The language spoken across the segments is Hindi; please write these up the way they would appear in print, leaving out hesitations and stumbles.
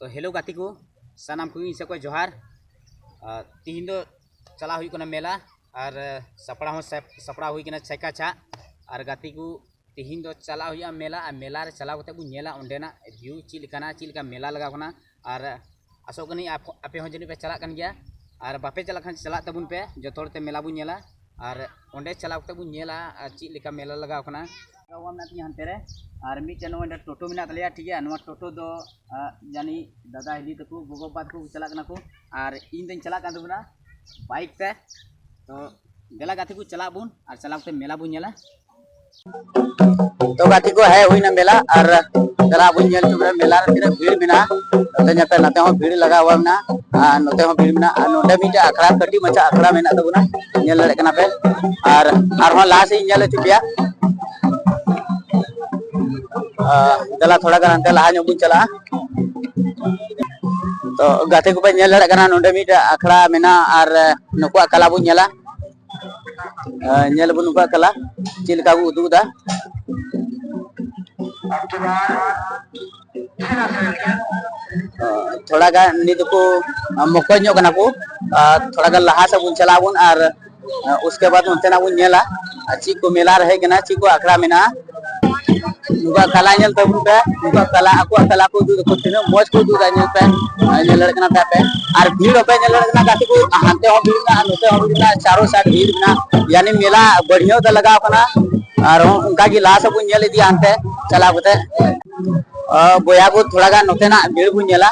तो हेलो गाती को सानाम को इसे को जोहार तीन दो चला हुई कोना मेला और सपड़ा हो सपड़ा हुई किना छेका छा और गाती को तीन दो चला हुई मेला मेला रे चला होते बुझेला ओंडेना व्यू चिलका मेला लगा कोना और आसोकनी आपे हो जनी पे चला कन गया और बापे चला खान चला तबुन पे जो थोड़ते मेला बुझेला और ओंडे चला होते बुझेला चिलका मेला लगा कोना हंते रे और मिटन टोटो में तलिया ठीक है टोटो दो जानी दादा हिली तक गोगो बात को चला को और इन दिन चला बाइक पे तो गेला गाती को चला बुन और चलाते मेला बुन नेला तो गाती को है हुई ना मेला और चला बुन नेल तुमरे मेला रे तीना भीड़ मेना नते नते नते हो भीड़ लगा हुआ ना नते हो भीड़ मेना नोडे मिटा अखड़ा कटी मचा अखड़ा मेना तबुना नेल लड़े कना पे और हो ला से नेल चुपिया चला थोड़ा गान लहा नो चला तो गाते को पे नेल लड़े कना नोडे मिटा अखड़ा मेना और नुकुआ कला बुन नेला नेल बुन नुकुआ कला चिलका को उदुदा थोड़ा गा निद को मको नो कना को थोड़ा गा लहा से बुन चला बुन और उसके बाद उनते ना बुन नेला ची को मेला रहे कना ची को अखड़ा मेना नुका कला नेल तबुन पे नुका कला ako कला को दू को तिना मौज को दू नेल पे नेल लड़कना पे और भीड़ पे नेल लड़कना गाती को हांते हो भीड़ ना नोते हो भीड़ ना चारों साइड भीड़ ना यानी मेला बढ़िया तो लगा अपना और उनका की लाश बुन नेल दी हांते चला बते बोया को थोड़ा गा नोते ना भीड़ बुन नेला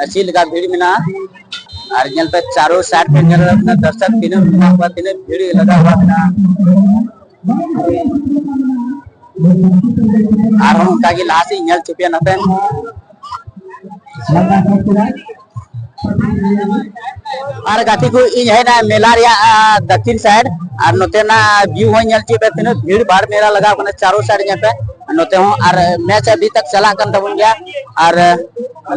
चिल का भीड़ में ना और नेल पे चारों साइड पे नेल लड़कना दर्शक तिने भीड़ लगा हुआ ना और उनका की लाश ही नेल चुपिया नते और गाती को इन है ना मेला रिया दक्षिण साइड और नोते ना व्यू हो नेल चुपे तिने भीड़ भाड़ मेला लगा कोना चारों साइड ने पे नोते हो और मैच अभी तक चला कन तबुन गया और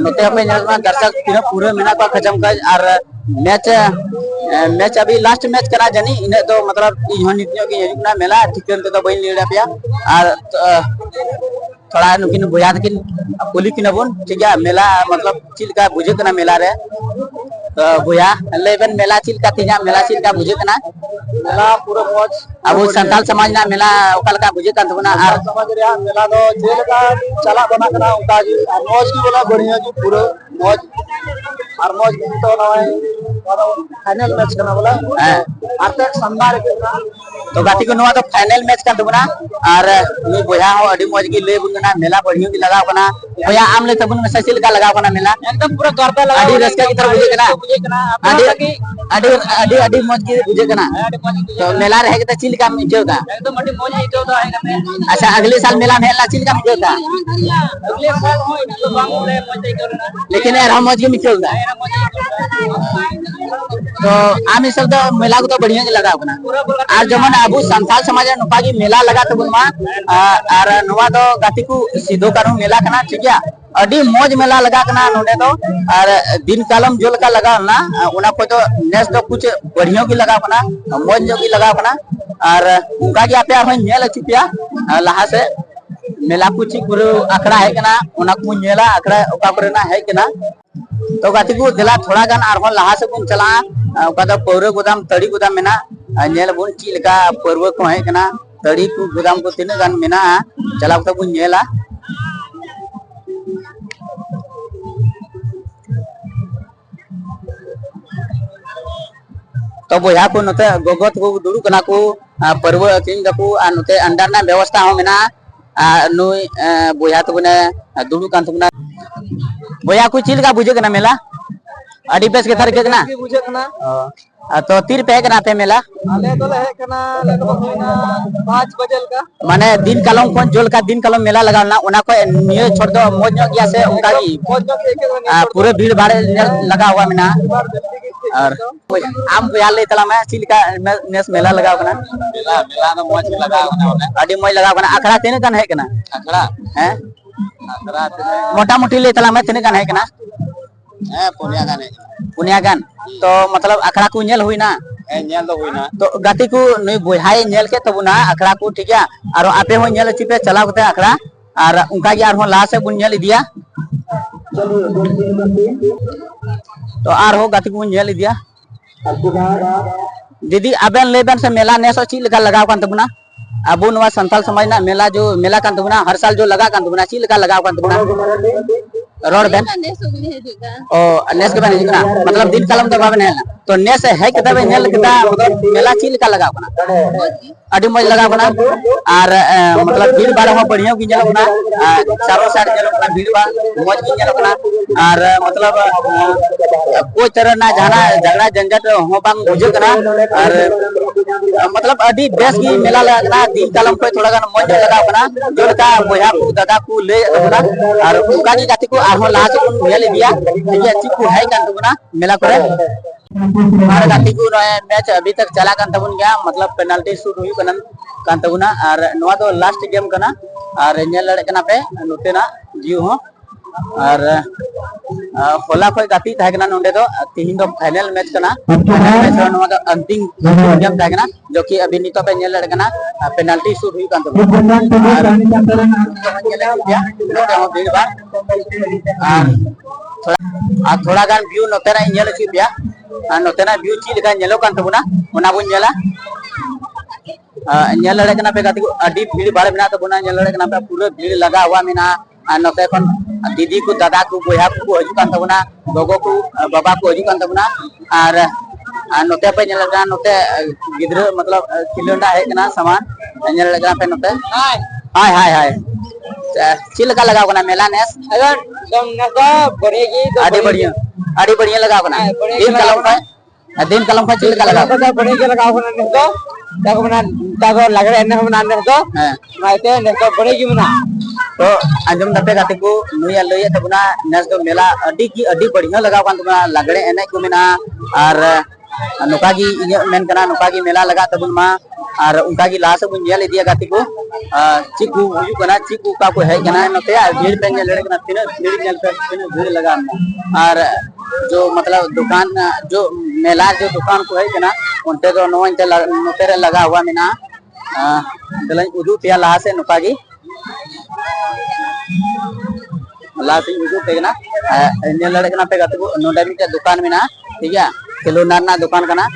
नोते पे नेल में दर्शक तिने पूरे मेना को खजम कर और मैच अभी लास्ट मैच करा जानी इने तो मतलब इहो नित्यो की ना मेला ठिकन तो बइन लेड़ा पिया और थोड़ा नुकिन बुझा किन पुली किन बन ठीक है मेला मतलब चिलका बुझे कना मेला रे तो बुया लेबन मेला चिलका तिना मेला चिलका बुझे कना मेला पूरा मौज अब संताल समाज ना मेला ओकल का बुझे कन बना और समाज रे मेला दो जेलका चला बना कना उनका जी मौज की बोला बढ़िया जी पूरा मौज और मौज तो ना फाइनल मैच करना बोला आते शानदार करना तो गाती को नवा तो फाइनल मैच कर दबना और नी बोया हो अडी मौज की ले बुना मेला बढ़िया की लगा बना बोया आम ले तबन में ससिल का लगा बना मेला एकदम पूरा गर्दा लगा अडी रस्का की तरह बुझे कना अडी अडी मौज की बुझे कना तो मेला रहे तो चिल का मिटे का एकदम अडी मौज हिटो तो है अच्छा अगले साल मेला में चिल का मिटे का अगले साल हो तो बांग ले मौज करना लेकिन यार हम मौज की मिटे का तो आम सब तो मेला को तो बढ़िया के लगा बना आज जमन अबू संथाल समाज नुपा की मेला लगा तो बुनमा और नवा तो गाती को सीधो करू मेला कना ठीक है अडी मौज मेला लगा कना नोडे तो और दिन कालम जोल का लगा ना उना को तो नेस तो कुछ बढ़िया की लगा बना मौज जो की लगा बना और उनका की आपे हो नेल चुपिया लहा से मेला कुछ पूरा अखड़ा है कना उना को नेला अखड़ा ओका पर ना है कना तो गाती को दिला थोड़ा गान और लहा से बुन चला ओका तो पौरे गोदाम तड़ी गोदाम मेना नेल बुन चिल का पर्व को है कना तड़ी को गोदाम को तीन गान मेना चला तो बुन नेला तो बोया को नते गोगत को दुरु कना को पर्व तीन दको नते अंडर ना व्यवस्था हो मेना नुई बोया तो बने दुरु कान तो बोया को चिल का बुझे कना मेला अडी पेस के थर के कना बुझे कना तो तीर पे कना पे मेला आले तो है कना लगभग होइना 5 बजल का माने दिन कलम कोन जोल का दिन कलम मेला लगाना उना को निये छोड़ दो मौज न गया से उनका की पूरे भीड़ भाड़ लगा हुआ मेना और आम बुया ले तला में चिल का नेस मेला लगा कना मेला तो मौज लगा कना अडी मौज लगा कना अखड़ा तेने कन है कना अखड़ा है अखड़ा मोटा मोटी ले तला में तेने कन है कना पुनिया गान तो मतलब अखड़ा को नेल हुई ना नेल तो हुई ना तो गाती को नई बुझाई नेल के तब ना अखड़ा को ठीक है और आपे हो नेल चिपे चला होते अखड़ा और उनका की और ला से बुन नेल दिया तो आर हो गाती को नेल दिया दीदी अबेन लेबेन से मेला नेसो ची लगा लगाव कान तबना अबो नवा संथाल समाज ना मेला जो मेला कान तबना हर साल जो लगा कान तबना ची लगा लगाव कान तबना रोड बेन ओ नेस के बन हिजना मतलब दिन कलम दो बाबे नेल तो नेस है के बे नेल केता मतलब मेला ची लगा लगाव कना अडी मज लगाव कना और मतलब भीड़ भाड़ हो बढ़िया की जलो कना चारों साइड जलो कना भीड़ भाड़ मज की जलो कना और मतलब कोई तरह ना जाना झगड़ा झंझट हो बांग बुझे कना और मतलब अडी बेस की मेला लगा कना दिन कलम पे थोड़ा गान मज लगाव कना जो का बोया को दादा को ले कना और उनका की जाति को आहो लास्ट को मेल दिया ये अच्छी को है कान तबना मेला करे हमारे गाती को मैच अभी तक चला कान तबन गया मतलब पेनल्टी शूट हुई कान तबना और नवा तो लास्ट गेम कना और नेल लड़े कना पे नोते ना जीव हो और होला कोई गाती था कना नोंडे तो तीन दो फाइनल मैच कना मैच नवा तो अंतिम गेम था कना जो कि अभी नितो पे नेल लड़े कना पेनल्टी शूट हुई कान तबना और थोड़ा गान व्यू नोते ना नेल ची बिया नोते ना व्यू ची लगा नेलो कान तबना ओना बुन नेला नेल लड़े कना पे गाती को अडी भीड़ भाड़ बिना तो बुना नेल लड़े कना पे पूरा भीड़ लगा हुआ मिना नोते kon दीदी को दादा को बोया को हजू कान तबना गोगो को बाबा को हजू कान तबना और नोते पे नेल लगा नोते गिद्र मतलब खिलौना है कना सामान नेल लगा पे नोते हाय हाय हाय चिल का लगाव कना मेला नेस अगर दम न तो बढ़ेगी तो आड़ी बढ़िया लगाव कना दिन कलम का चिल का लगाव तो बढ़ेगी लगाव कना ने तो ताको बना ताको लगरे ने बना ने तो माइते ने तो बढ़ेगी बना तो अंजम दपे गाते को नुया लय तबना नेस तो मेला अडी बढ़िया लगाव कान तबना लगड़े एने को मेना और नुका की मेन कना नुका की मेला लगा तबन मा और उनका की लास्ट बुन जेल दिया गाती को चिकू हुजू कना चिकू का को है कना नते भीड़ पे लड़े कना तीन भीड़ नेल पे तीन भीड़ लगा और जो मतलब दुकान जो मेला जो दुकान को है कना उनते तो नो इंते नते लगा हुआ मिना दलन उजू पिया ला से नुका की ला से उजू पे कना नेल लड़े कना पे गाती को नोडा मिटे दुकान मिना ठीक है खिलौना ना दुकान कना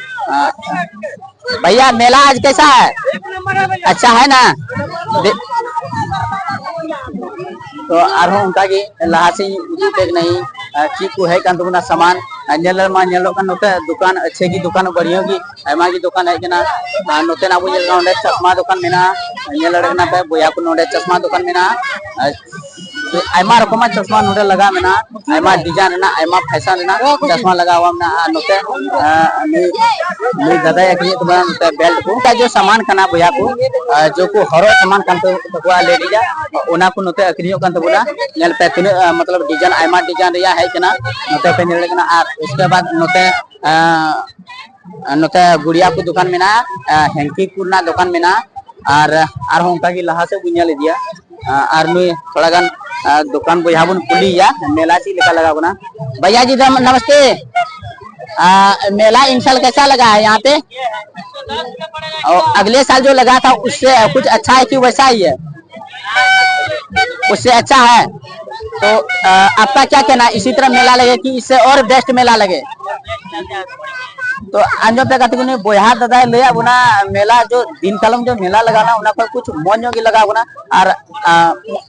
भैया मेला आज कैसा है अच्छा है ना तो आरो उनका की लहासी उजुटेक नहीं चीकू है कान तुमना सामान नेलर मा नेलो कान नोते दुकान अच्छे की दुकान बढ़िया की आयमा की दुकान है केना नोते ना बुझे नोडे चश्मा दुकान मेना नेलर ना पे बोया को नोडे चश्मा दुकान मेना आयमा रकम चश्मा नोडे लगा मेना आयमा डिजाइन ना आयमा फैशन ना चश्मा लगा हुआ ना नोते दादा या की तुम्हारा नोते बेल्ट को जो सामान कना बोया को जो को हरो सामान कान तो ले लिया ओना को नोते अक्रियो कान तो बोला नेल पे तीन मतलब डिजाइन आयमा डिजाइन रिया है केना नोते पे नेल केना और उसके बाद नोते गुड़िया को दुकान में ना हेंकी कुरना दुकान में ना और उनका की लहा से बुनिया ले दिया और नुई थोड़ा गान दुकान बोया बुन खुली या मेला ची लेका लगा बना भैया जी नमस्ते मेला इन साल कैसा लगा है यहाँ पे और अगले साल जो लगा था उससे कुछ अच्छा है कि वैसा ही है उससे अच्छा है तो आपका क्या कहना इसी तरह मेला लगे कि इससे और बेस्ट मेला लगे तो अंजो पे कहते हैं बोया दादा ले बुना मेला जो दिन कलम जो मेला लगाना उना पर कुछ मोन्यो की लगा बुना और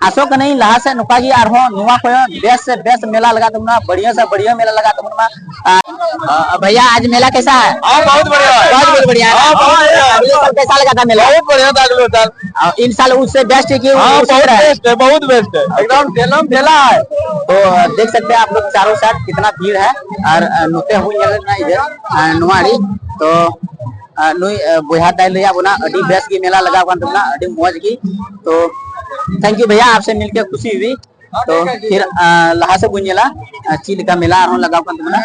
आसो का नहीं लहा से नुका की आर हो नुआ को बेस्ट से बेस्ट मेला लगा तुमना बढ़िया से बढ़िया मेला लगा तुमना भैया आज मेला कैसा है बहुत बढ़िया कैसा लगा था मेला बहुत बढ़िया था अगले साल इन साल उससे बेस्ट है कि बहुत बेस्ट है एकदम फिल्म मेला है तो देख सकते हैं आप लोग चारों साइड कितना भीड़ है और नोते हुई ना इधर नुआड़ी तो नुई बोया दाई लिया बुना अडी बेस्ट की मेला लगा कान तुमना अडी मौज की तो थैंक यू भैया आपसे मिलकर खुशी हुई तो फिर लहा से बुनियला चील का मेला हम लगा कान तुमना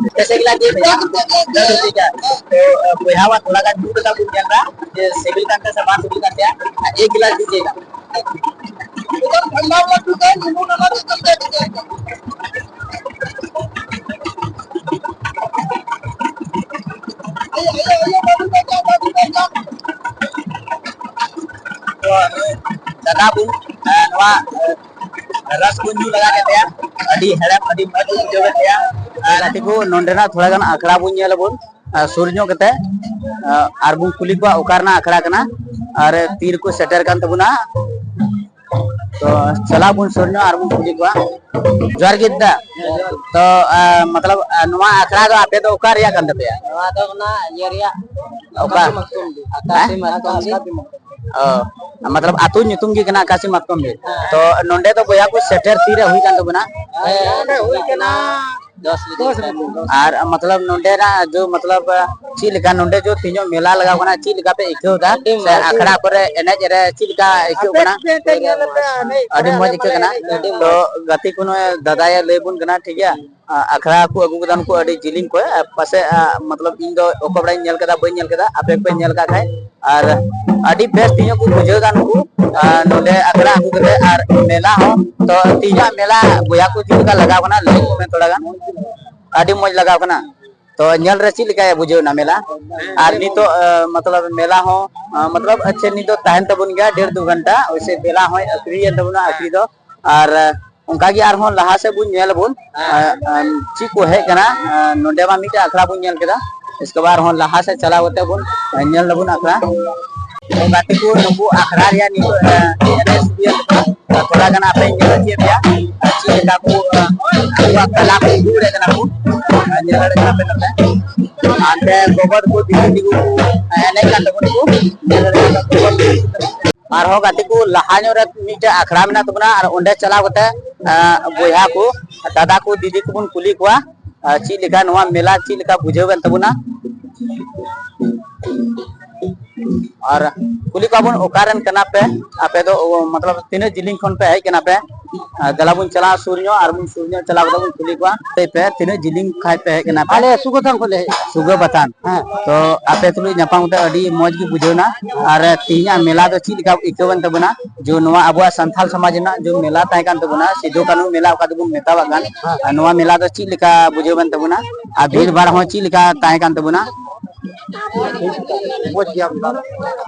कैसे गिला दे भैया तो बोया वा थोड़ा का दूध का बुनियला ये सिविल का सामान सिविल का क्या एक गिलास दीजिएगा ठंडा वाला दूध है नींबू नमक सब दे दीजिएगा दादा बुन नवा रस गुंजू लगा देते हैं adi hera adi maju jobe ya gati ko nondena thoda gan akhara bun nyela bun surnyo kete arbun kuli ko okarna akhara kana are tir ko setter kan tabuna तो चला बुन सुरनो आरबुन कुली को जोर गिद्दा तो मतलब नुआ आखरा दो आपे तो ओकार या कंद पे नुआ तो ना येरिया ओका आकाशी मतकम मतलब आतु नितुम गी कना आकाशी मतकम बे तो नोंडे तो गोया को सेटर तीरे हुई कान तो बना हुई कना 10 और मतलब नोंडे ना जो मतलब चिलका नोंडे जो तीनो मेला लगा कना चिलका पे इको दा से आखड़ा करे एने जरे चिलका इको कना अडी मज इको कना तो गति कोनो दादाया लेबुन कना ठीक है आखड़ा को अगु गदान को अडी जिलिंग को पासे मतलब इन दो ओकबड़ा नेल कदा बई नेल कदा आपे पे नेल का खाय और अडी बेस्ट तीनो को बुझो दान को नोंडे आखड़ा अगु करे और मेला हो तो तीनो मेला गोया को चिलका लगा कना ले में थोड़ा गान अडी मज लगा कना तो नेल रे चिलका बुझो ना मेला और नी तो मतलब मेला हो मतलब अच्छे नी तो ताहन तबुन गया 1.5-2 घंटा वैसे मेला हो अखरी तबुना अखरी दो और उनका की आर हो लहा से बुन नेल बुन ची को है कना नोंडे मा मिटे अखरा बुन नेल केदा इसके बाद हो लहा से चला होते बुन नेल बुन अखरा तो गाती को नबु अखरा या नी तो थोड़ा गना पे नेल के बिया ची का को हुआ कला को जुड़े कना को नेल रे पे नते आते गोबर को दिखी को एने का तबुन को नेल रे और हो गाती को लहानो रे मिटे अखरा में ना तबना और ओंडे चला होते बोया को दादा को दीदी को बुन कुली को ची लिखा नवा मेला ची लिखा बुझेबन तबना और कुली को बुन ओकारन कना पे आपे तो मतलब तीन जिलिंग खन पे है कना पे गलाबुन चला सूर्यो और बुन सूर्यो चला बुन कुली को पे तीन जिलिंग खाय पे है कना पे अरे सुगोतन को ले सुगो बतान तो आपे तुली नपाम ते अडी मौज की बुझेना और तीना मेला तो ची लिखा इकवन तबना जो नवा अबुआ संथाल समाज ना जो मेला ताय कान तबना सिधो कानू मेला का तबु मेतावा गान नवा मेला तो ची लिखा बुझेबन तबना आ भीड़ भाड़ हो ची लिखा ताय कान तबना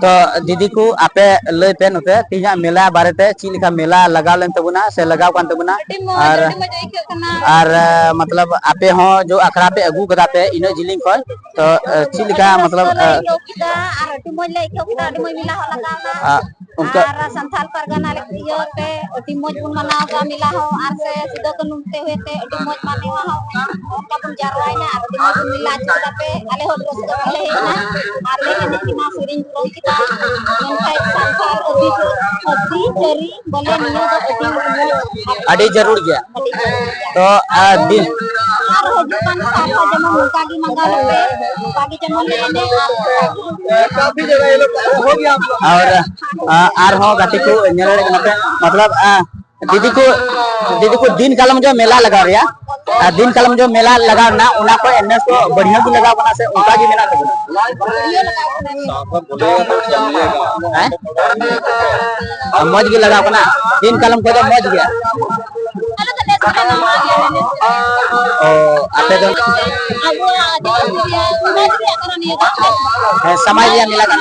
तो दीदी को आपे ले पे नते तीना मेला बारेते ची लिखा मेला लगा लेन तबना से लगाव कान तबना और मतलब आपे हो जो अखरा पे अगु कदा पे इनो जिलिंग को तो ची लिखा मतलब उनका संथाल परगना लेकियो ते अति मौज बुन मनाव का मिला हो आर से सिधो कनुम ते हुए ते अति मौज माने हो उनका बुन जारवाई ना अति मौज मिला चला पे आले हो रस का ले ना आर ले के किना सिरिंग रो किता मन खाई संथाल अति जरी बोले नियो तो अति जरूर गया तो दिन आर हो जुकान साफा जमा मुका की मंगा ले मुका की जमा ले ने काफी जगह ये लोग हो गया और आर हो गाती को नेले मतलब दीदी को दिन कालम जो मेला लगा रिया दिन कालम जो मेला लगा ना उना को एनएस को बढ़िया भी लगा बना से उनका की मेला लगा मौज की लगा बना दिन कालम को तो मौज गया आपे तो समाज या मिला का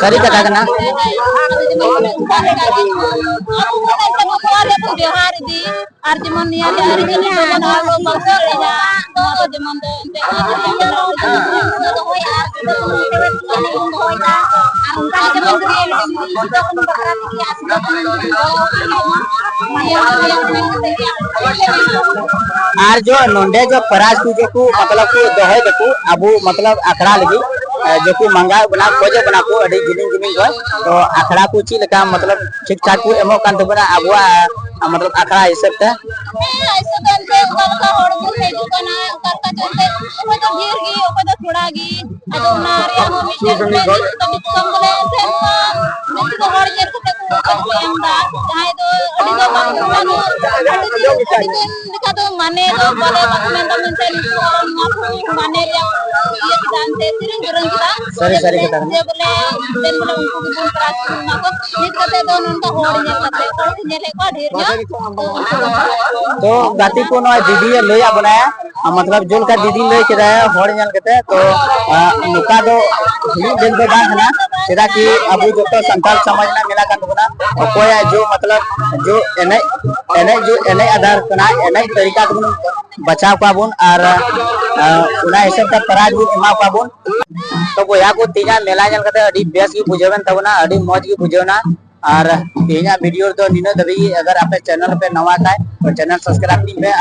सरी कथा करना व्यवहार दी और जेमन निया जारी के बोलन और बक्सर ले जा तो जेमन तो होय आ होय ना उनका जेमन तो को बकरा की आर जो नोंडे जो पराज पूजे को मतलब को दोहे देखो अबू मतलब अखड़ा लगी जो को मंगा बना खोजे बना को अडी जिलिंग जिलिंग को तो अखड़ा को ची लका मतलब ठीक ठाक को एमो कान तो बना अबुआ मतलब अखड़ा हिसाब ते ऐसे बनते उनका होड़ को है जो ना करका चलते वो तो गिर गई वो तो थोड़ा गई अदो नारिया हो मिटे तो कम बोले से नहीं तो होड़ गिर के को एमदा चाहे तो अडी दो मानो अडी दिखा तो माने तो बोले बसमें तो मिनसे नहीं माने रे ये जानते सिरिंग रंगला सरी कथा ये बोले दिन बोले उनको भी बोल प्रास ना को नित करते तो उनका होड़ ने करते तो ने ले को ढेर तो गाती को ना दीदी ले बनाया मतलब जोल का दीदी लय के हर नल कते तो नुका दो दिन दो बात ना चेदा कि अब जो तो संताल समाज ना मिला कान बना कोई जो मतलब जो एने जो एने आधार कना एने तरीका को बचाव पाबुन और उना हिसाब का प्राइज को एमा पाबुन तो बोया को तीना मेला नल कते अडी बेस की बुझेबन तबना अडी मौज की बुझेना और तीना वीडियो तो निनो दबी अगर आपने चैनल पे नवा का तो चैनल सब्सक्राइब कीजिए।